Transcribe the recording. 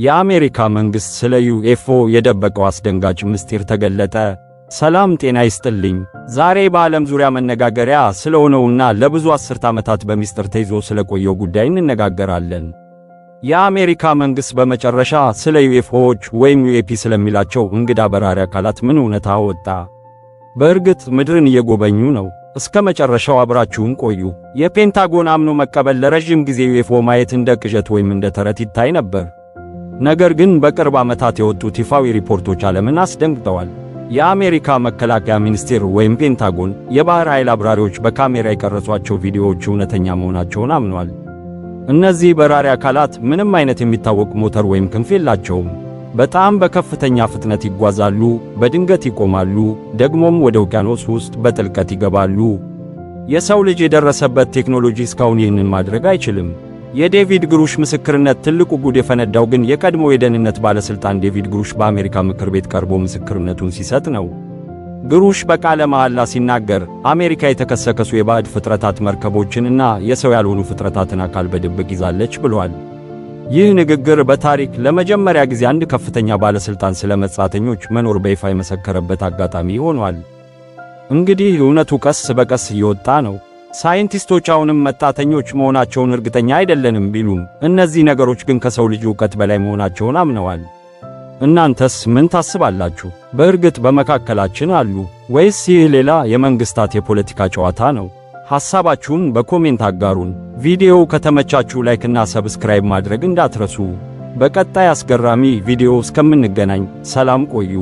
የአሜሪካ መንግሥት ስለ ዩኤፍኦ የደበቀው አስደንጋጭ ምስጢር ተገለጠ። ሰላም ጤና ይስጥልኝ። ዛሬ በዓለም ዙሪያ መነጋገሪያ ስለሆነውና ለብዙ አስርት ዓመታት በሚስጥር ተይዞ ስለቆየው ጉዳይ እንነጋገራለን። የአሜሪካ መንግሥት በመጨረሻ ስለ ዩኤፍኦዎች ወይም ዩኤፒ ስለሚላቸው እንግዳ በራሪ አካላት ምን እውነታ አወጣ? በእርግጥ ምድርን እየጎበኙ ነው? እስከ መጨረሻው አብራችሁን ቆዩ። የፔንታጎን አምኖ መቀበል ለረጅም ጊዜ ዩኤፍኦ ማየት እንደ ቅዠት ወይም እንደ ተረት ይታይ ነበር። ነገር ግን በቅርብ ዓመታት የወጡት ይፋዊ ሪፖርቶች ዓለምን አስደንግጠዋል። የአሜሪካ መከላከያ ሚኒስቴር ወይም ፔንታጎን የባሕር ኃይል አብራሪዎች በካሜራ የቀረጿቸው ቪዲዮዎች እውነተኛ መሆናቸውን አምኗል። እነዚህ በራሪ አካላት ምንም አይነት የሚታወቅ ሞተር ወይም ክንፍ የላቸውም። በጣም በከፍተኛ ፍጥነት ይጓዛሉ፣ በድንገት ይቆማሉ፣ ደግሞም ወደ ውቅያኖስ ውስጥ በጥልቀት ይገባሉ። የሰው ልጅ የደረሰበት ቴክኖሎጂ እስካሁን ይህንን ማድረግ አይችልም። የዴቪድ ግሩሽ ምስክርነት ትልቁ ጉድ የፈነዳው ግን የቀድሞ የደህንነት ባለሥልጣን ዴቪድ ግሩሽ በአሜሪካ ምክር ቤት ቀርቦ ምስክርነቱን ሲሰጥ ነው። ግሩሽ በቃለ መሐላ ሲናገር አሜሪካ የተከሰከሱ የባዕድ ፍጥረታት መርከቦችንና የሰው ያልሆኑ ፍጥረታትን አካል በድብቅ ይዛለች ብሏል። ይህ ንግግር በታሪክ ለመጀመሪያ ጊዜ አንድ ከፍተኛ ባለሥልጣን ስለ መጻተኞች መኖር በይፋ የመሰከረበት አጋጣሚ ሆኗል። እንግዲህ እውነቱ ቀስ በቀስ እየወጣ ነው። ሳይንቲስቶች አሁንም መጻተኞች መሆናቸውን እርግጠኛ አይደለንም ቢሉም እነዚህ ነገሮች ግን ከሰው ልጅ ዕውቀት በላይ መሆናቸውን አምነዋል። እናንተስ ምን ታስባላችሁ? በእርግጥ በመካከላችን አሉ ወይስ ይህ ሌላ የመንግሥታት የፖለቲካ ጨዋታ ነው? ሐሳባችሁን በኮሜንት አጋሩን። ቪዲዮው ከተመቻችሁ ላይክና ሰብስክራይብ ማድረግ እንዳትረሱ። በቀጣይ አስገራሚ ቪዲዮ እስከምንገናኝ ሰላም ቆዩ።